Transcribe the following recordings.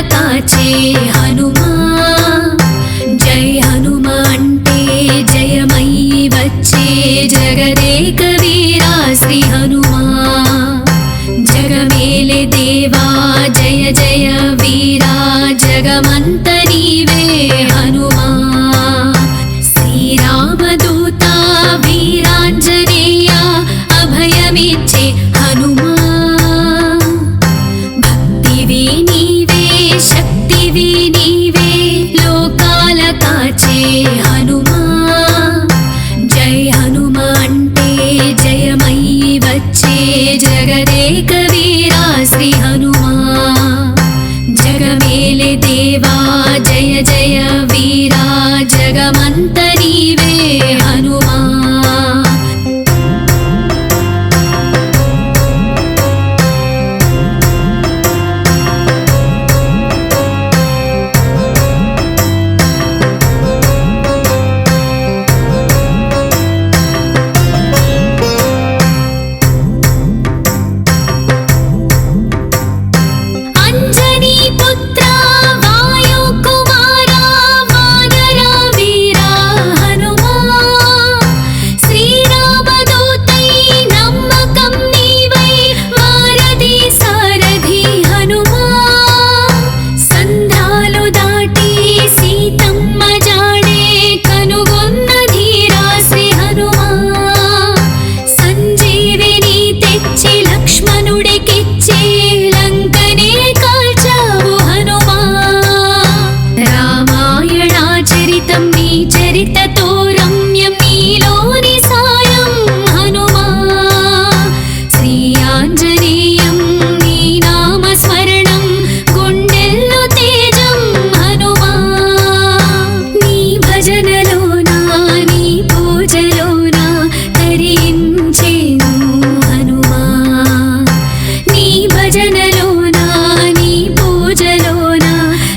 కాచే హనుమా జై హనుమా అంటే జయమై వచ్చే జగదేక వీరా శ్రీ హనుమా జగమేలే దేవా జయ జయ వీరా జగమంత నీవే హనుమా శ్రీరామదూత వీరాంజనేయ అభయమిచ్చే హనుమా భక్తివి నీవే శక్తివి నీవే లోకాల కాచే హనుమా జై హనుమా అంటే జయమై వచ్చే జగదేక వీరా శ్రీ హనుమా జగమేలే దేవా జయ జయ వీరా జగమంత నీవే హనుమా చరితతో రమ్యం నీలోని సాయం హనుమా శ్రీ ఆంజనేయం నీ నామ స్మరణం గుండెల్లో తేజం హనుమా నీ భజనలోనా నీ పూజలోనా తరించేను హనుమా నీ భజనలోనా నీ పూజలోనా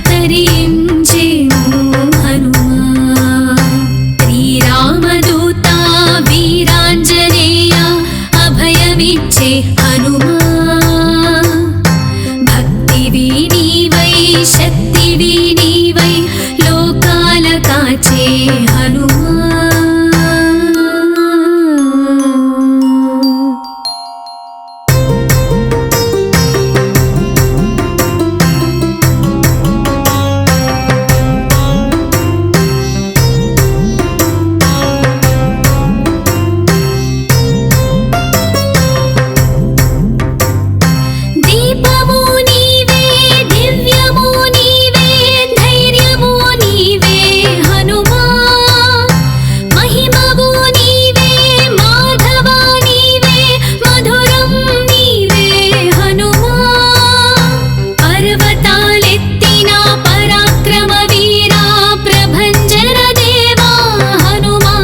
తరించేను హనుమా శ్రీరామదూత వీరాంజనేయ అభయమిచ్చే హనుమా భక్తివి నీవై శక్తివి నీవై లోకాల కాచే హనుమా దీపము నీవే దివ్యము నీవే ధైర్యము నీవే హనుమా మహిమవు నీవే మాధవ నీవే మధురం నీవే హనుమా పర్వతాలెత్తిన పరాక్రమ వీరా ప్రభంజన దేవా హనుమా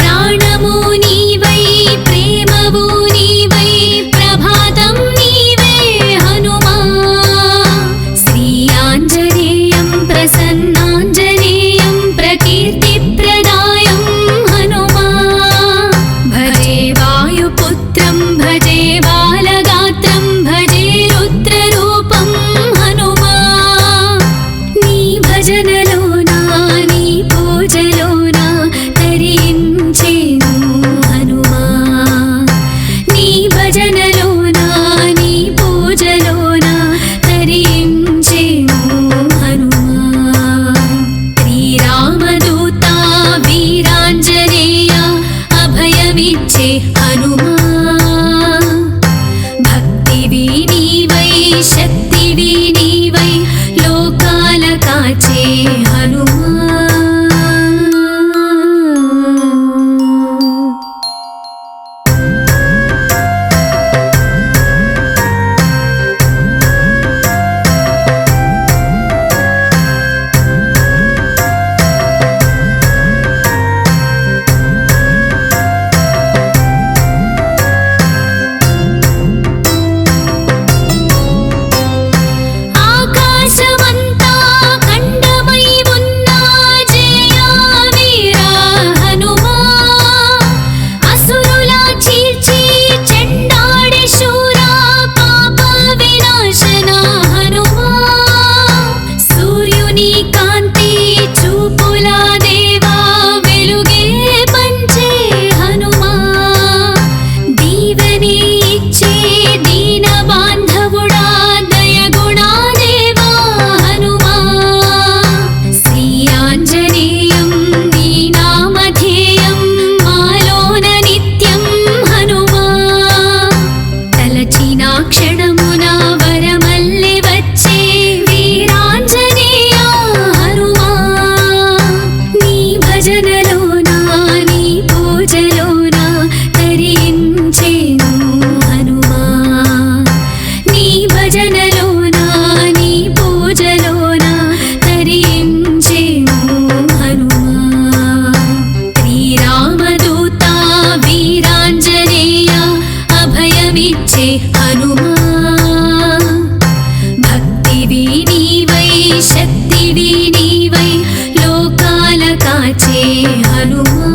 ప్రాణము నీవై ప్రేమవు నీవై ప్రభాతం నీవే హనుమా శ్రీ ఆంజనేయం ప్రసన్నాంజనేయం ప్రకీర్తిప్రదాయం హనుమా భజే వాయుపుత్రం భజే బాలగాత్రం భజే రుద్రరూపం హనుమా నీ భజనలోనా నీ పూజలోనా తరించేను హనుమా నీ భజనలోనా నీ పూజలోనా తరించేను హనుమా శ్రీరామదూత వీరాంజనేయ అభయమిచ్చే హనుమా భక్తివి నీవై శక్తివి నీవై లోకాల కాచే హనుమా ఆకాశమంతా ఖండమై ఉన్న దేవి నీవై శక్తివి నీవై లోకాల కాచే హనుమా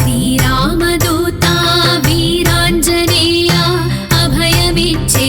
శ్రీరామదూత వీరాంజనేయ అభయమిచ్చే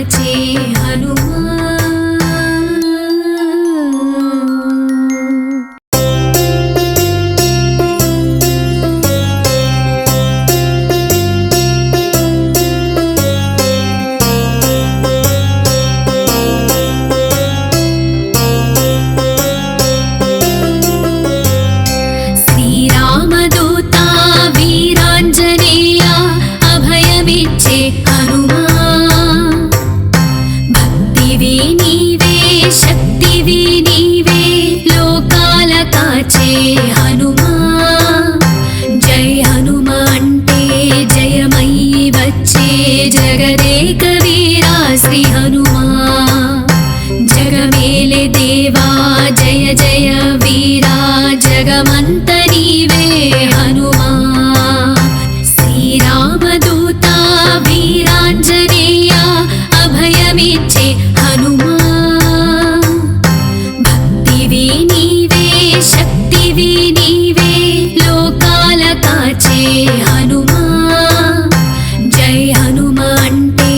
కాచే హనుమా హనుమా జై హనుమా అంటే జయమయ్యి వచ్చే జగదేక వీరా శ్రీ హనుమా జగమేలే దేవా జయ జయ వీరా జగమంత నీవే హనుమా శ్రీరామదూత వీరాంజనేయ అభయమిచ్చే హనుమా భక్తివి నీవే శక్తివి నీవే లోకాల కాచే హనుమా జై హనుమా అంటే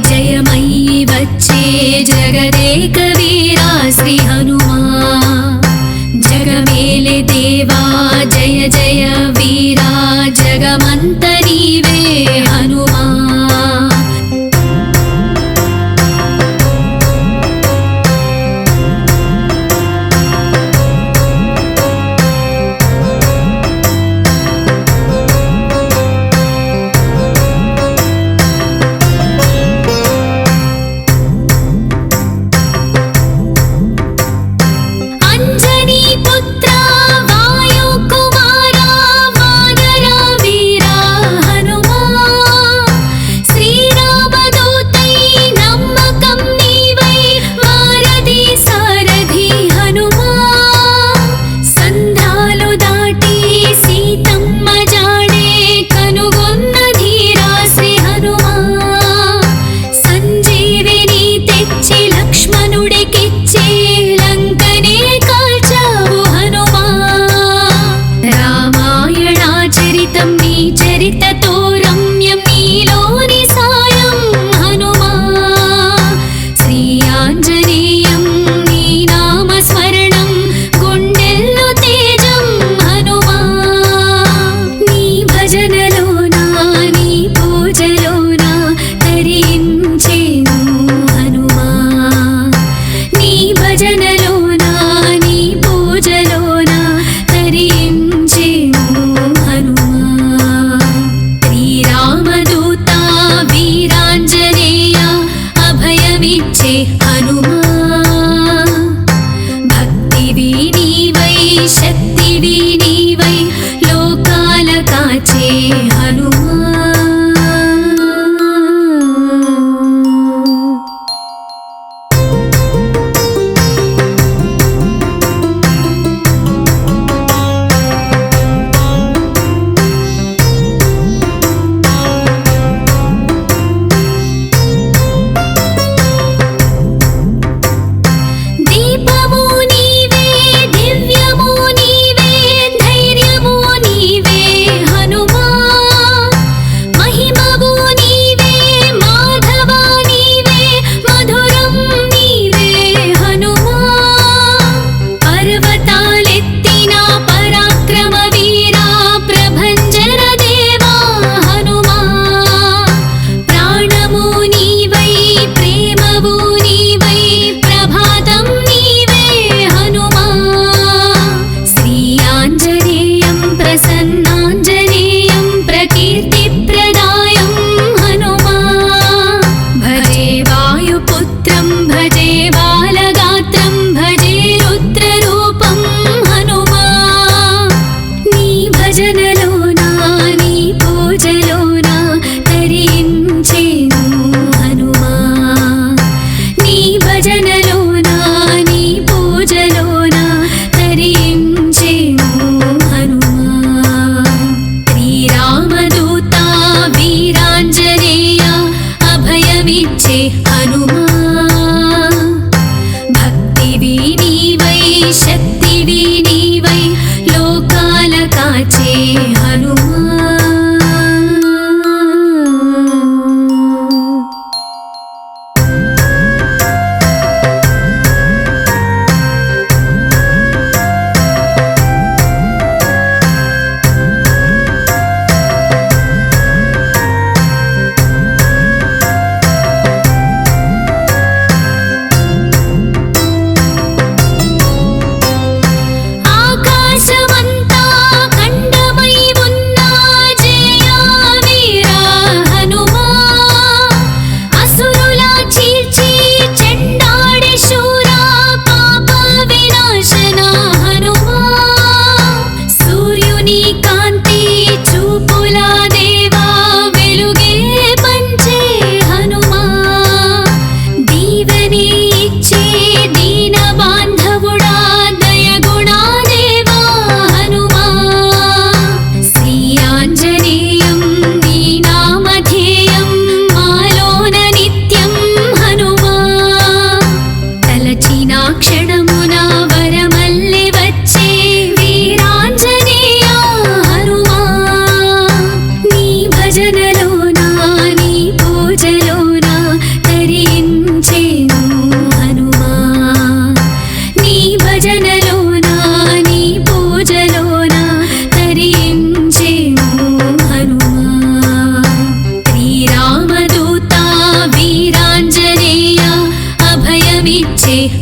జయమయ్యి వచ్చే జగదేక వీరా శ్రీ హనుమా జగమేలే దేవా జయ జయ వీరా జగమంత నీవే హనుమా చరితతో రమ్యం నీలోని సాయం హనుమా శ్రీ ఆంజనేయం నీ నామ స్మరణం గుండెల్లో తేజం హనుమా నీ భజనలోనా నీ పూజలోనా తరించేను హనుమా నీ భజనలోనా నీ పూజలోనా తరించేను హనుమా శ్రీరామదూత వీరాంజనేయ అభయమిచ్చే హనుమా భక్తివి నీవై శక్తివి నీవై లోకాల కాచే హనుమా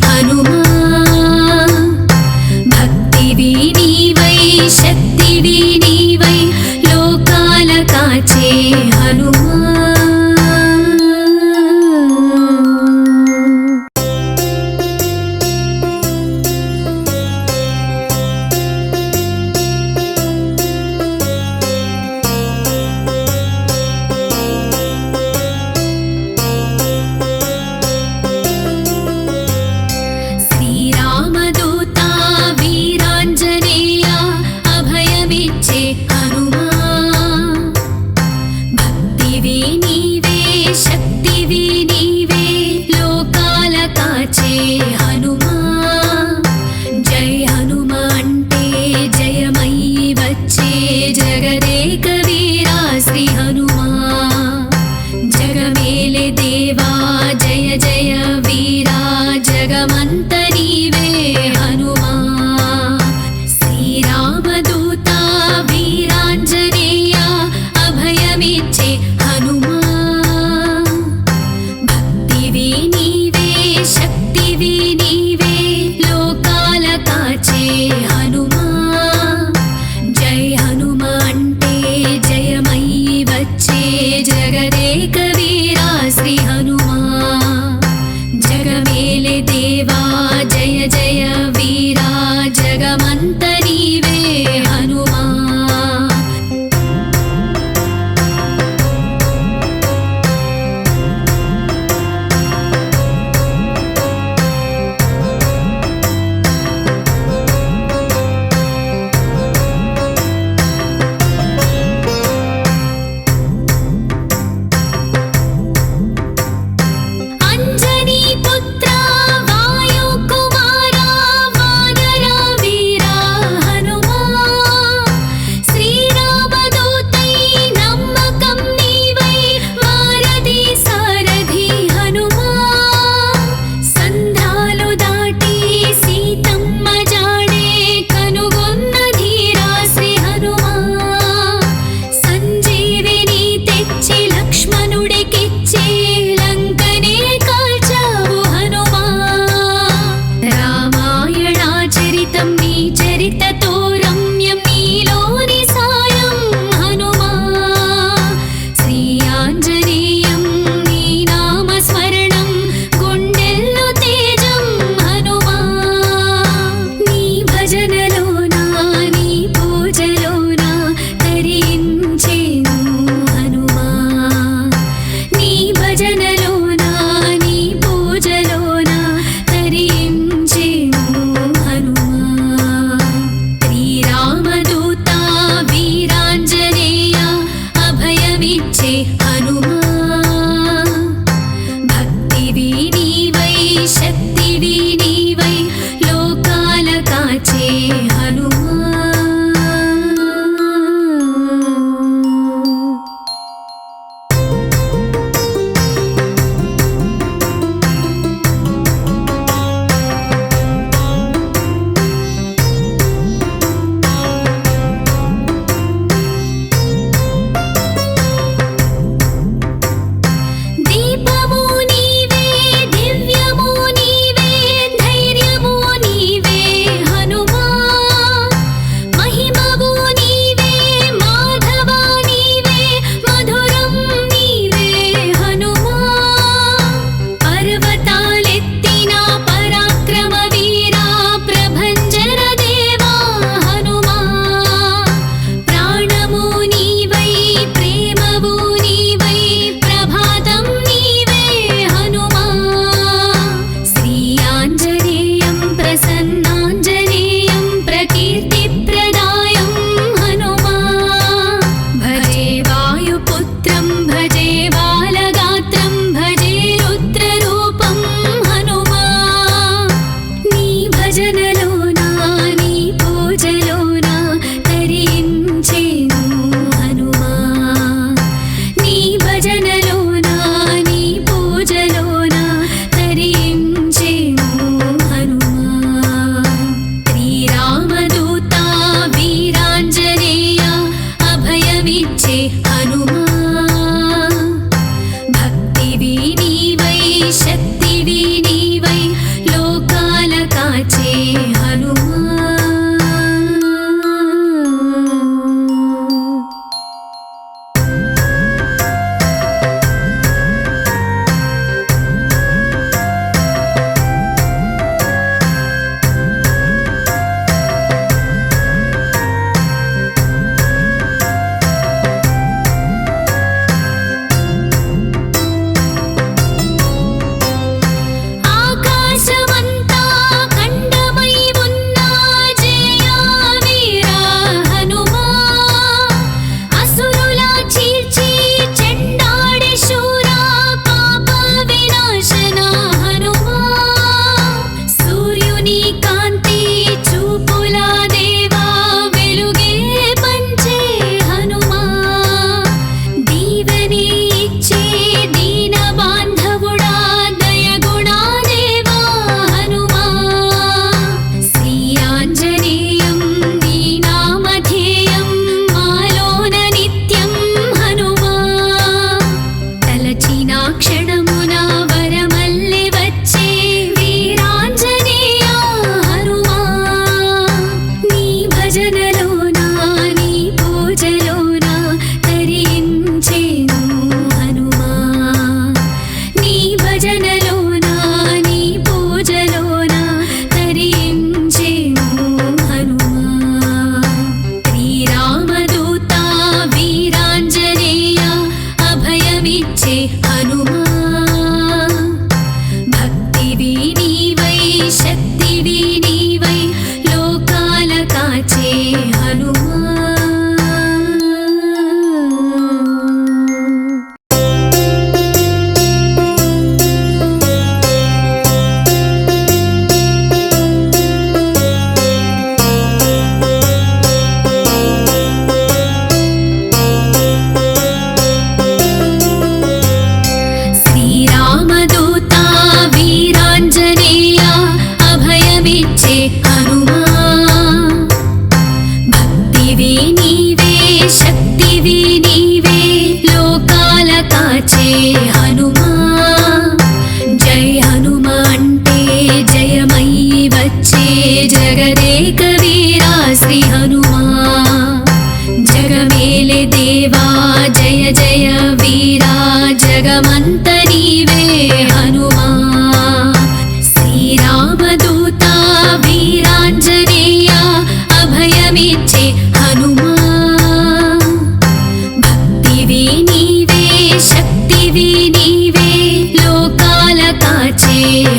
హనుమా భక్తివి నీవై శక్తివి నీవై లోకాల కాచే హనుమా శ్రీరామదూతా వీరాంజనేయ అభయమిచ్చే హనుమా భక్తివి నీవే శక్తివి నీవే లోకాల కాచే హనుమా జై హనుమ అంటే జయమయ్యి వచ్చే జగదేక వీరా శ్రీ హనుమా జగమేలే దేవా జయ జయ వీరా జగమంత నీవే హనుమా శ్రీరామదూతా వీరాంజనేయ అభయమిచ్చే హనుమా భక్తివి నీవే శక్తివి నీవే లోకాల కాచే హనుమా జై హనుమ అంటే జయమయ్యి వచ్చే జగదేక వీరా శ్రీ హనుమా జగమేలే దేవా జయ జయ వీరా జగమంత నీవే హనుమా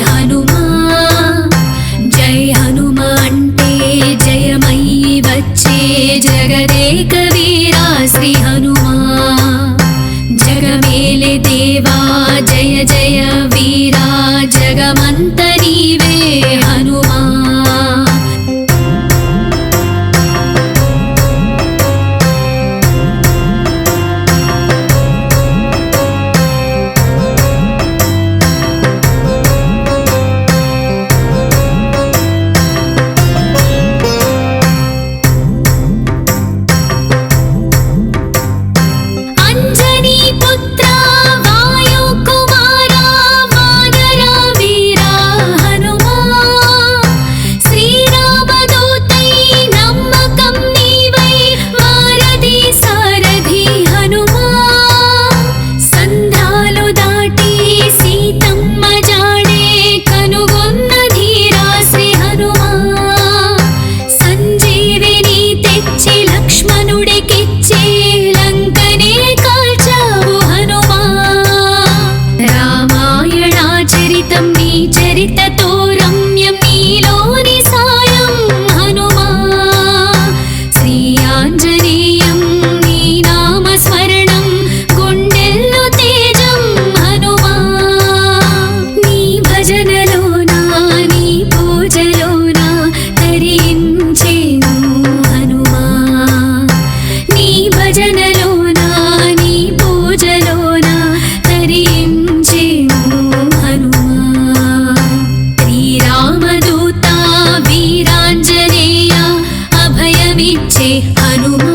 హనుమా. జై హనుమా అంటే జయమయ్యి వచ్చే జగదేక వీరా శ్రీ హనుమా. జగమేలే దేవా జయ జయ వీరా జగమంత నీవే హనుమా. చరితతో రమ్యం నీలోని సాయం హనుమా. శ్రీ ఆంజనేయం నీ నామ స్మరణం గుండెల్లో తేజం హనుమా. నీ భజనలోనా నీ పూజలోనా తరించేను హనుమా. నీ భజనలోనా నీ పూజలోనా తరించేను హనుమా. శ్రీరామదూత వీరాంజనేయ అభయమిచ్చే హనుమా.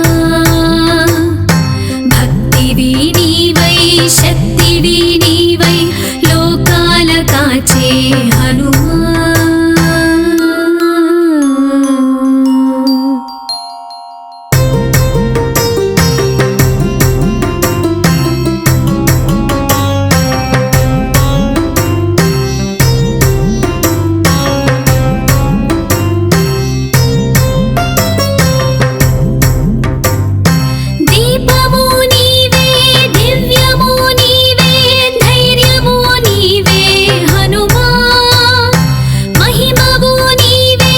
భక్తివి నీవై శక్తివి నీవై లోకాల కాచే హనుమా. దీపము నీవే దివ్యము నీవే ధైర్యము నీవే హనుమా. మహిమవు నీవే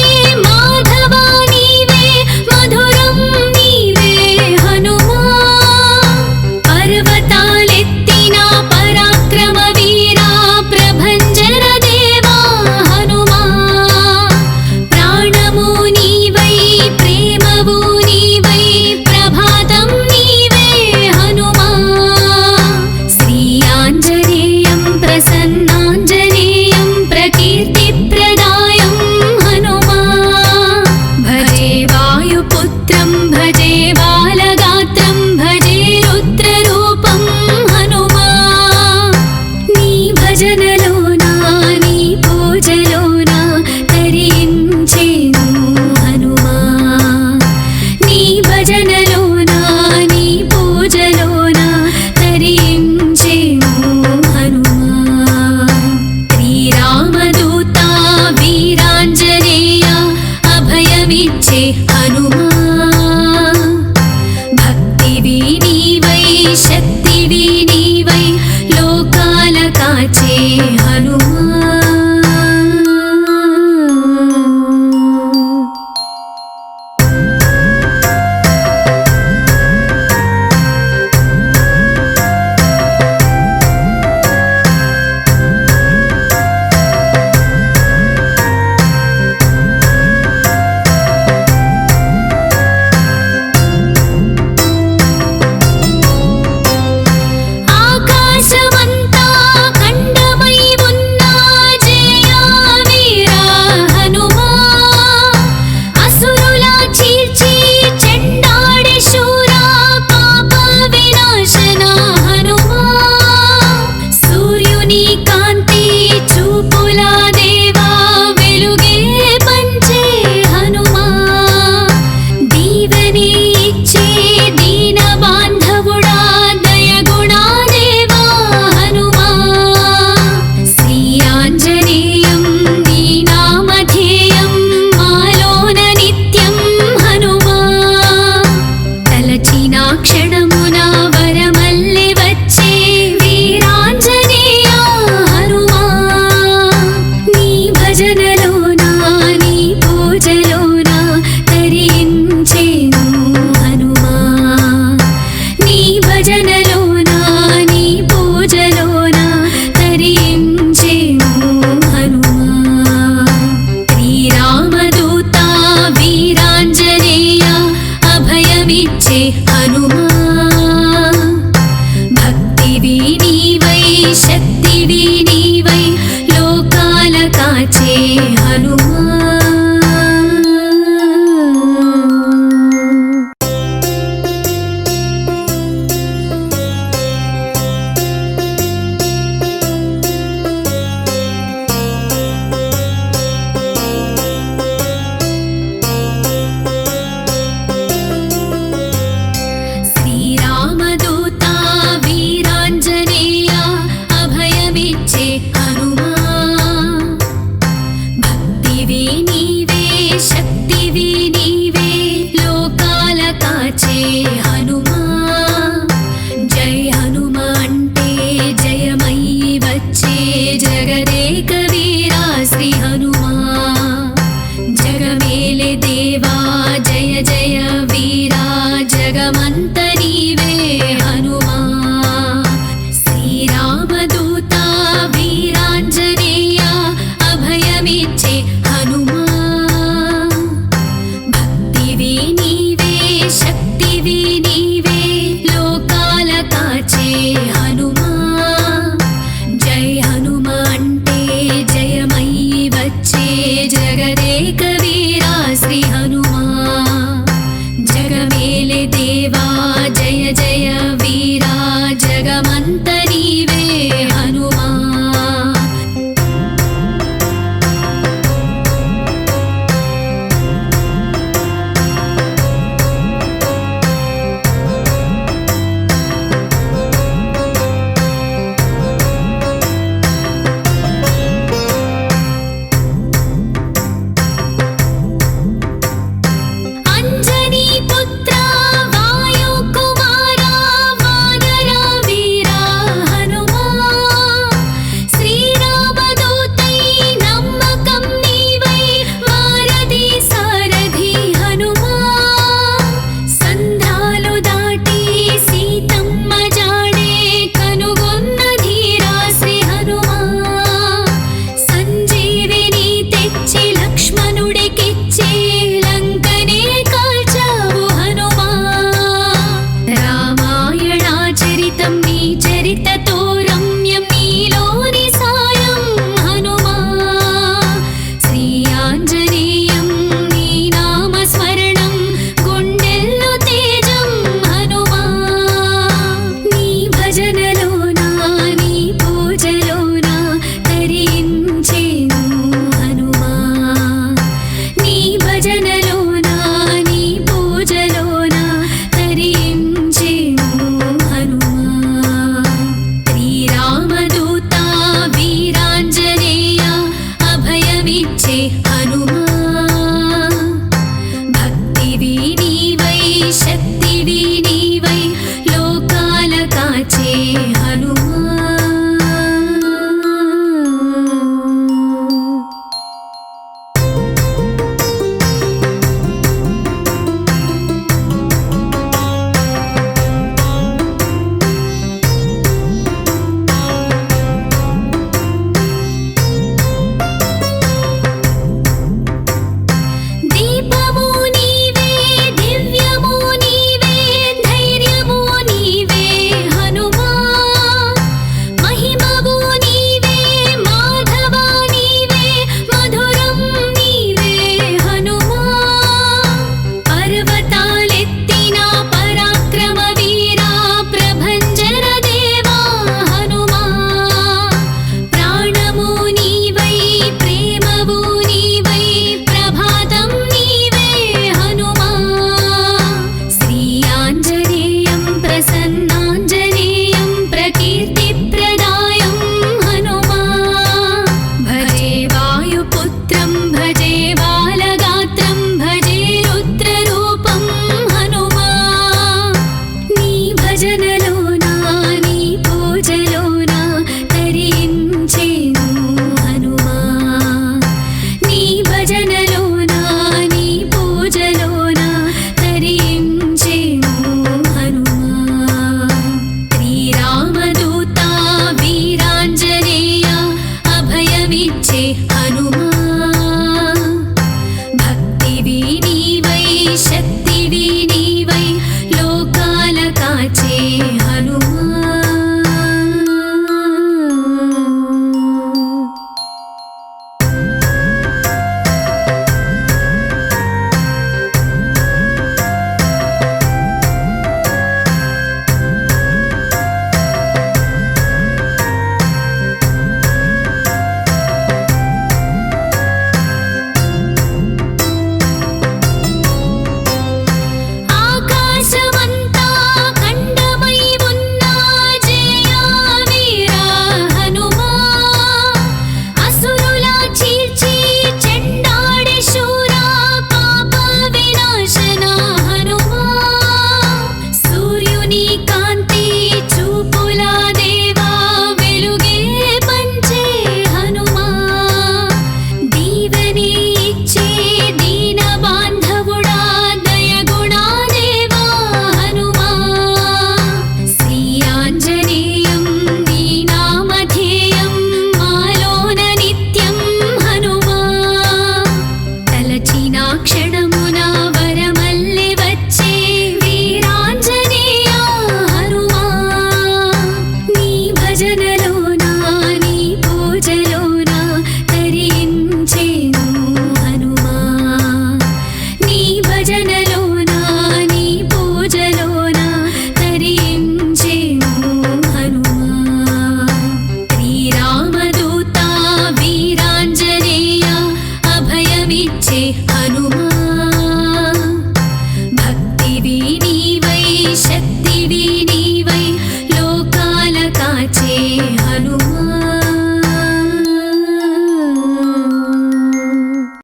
మాధవ నీవే మధురం నీవే హనుమా. పర్వతాలెత్తిన పరాక్రమ వీరా ప్రభంజన దేవా హనుమా. ప్రాణము నీవై ప్రేమవు నీవై ప్రభాతం నీవే హనుమా. శ్రీ ఆంజనేయం ప్రసన్నాంజనేయం ప్రకీర్తిప్రదాయం హనుమా. భజే వాయుపుత్రం భజే బాలగాత్రం భజే రుద్రరూపం హనుమా. నీ భజనలోనా నీ పూజలోనా తరించేను హనుమా. నీ భజనలోనా నీ పూజలోనా తరించేను హనుమా. శ్రీరామదూత వీరాంజనేయ అభయమిచ్చే హనుమా. భక్తివి నీవై శక్తివి నీవై లోకాల కాచే హనుమా. ఆకాశమంతా ఖండమై ఉన్న జయ వీరా హనుమా. అసురుల చీల్చి చెండాడే శూరా పాప వినాశన హనుమా. సూర్యుని కాంతి చూపుల దేవా వెలుగే పంచే హనుమా. దీవెని ఇచ్చే దీన బాంధవుడా దయగుణా దేవా హనుమా. శ్రీ ఆంజనేయం నీ నామధేయం మాలోన నిత్యం హనుమా. తలచిన క్షణమున వరమల్లి వచ్చే వీరాంజనేయ హనుమా. హరి హనుమా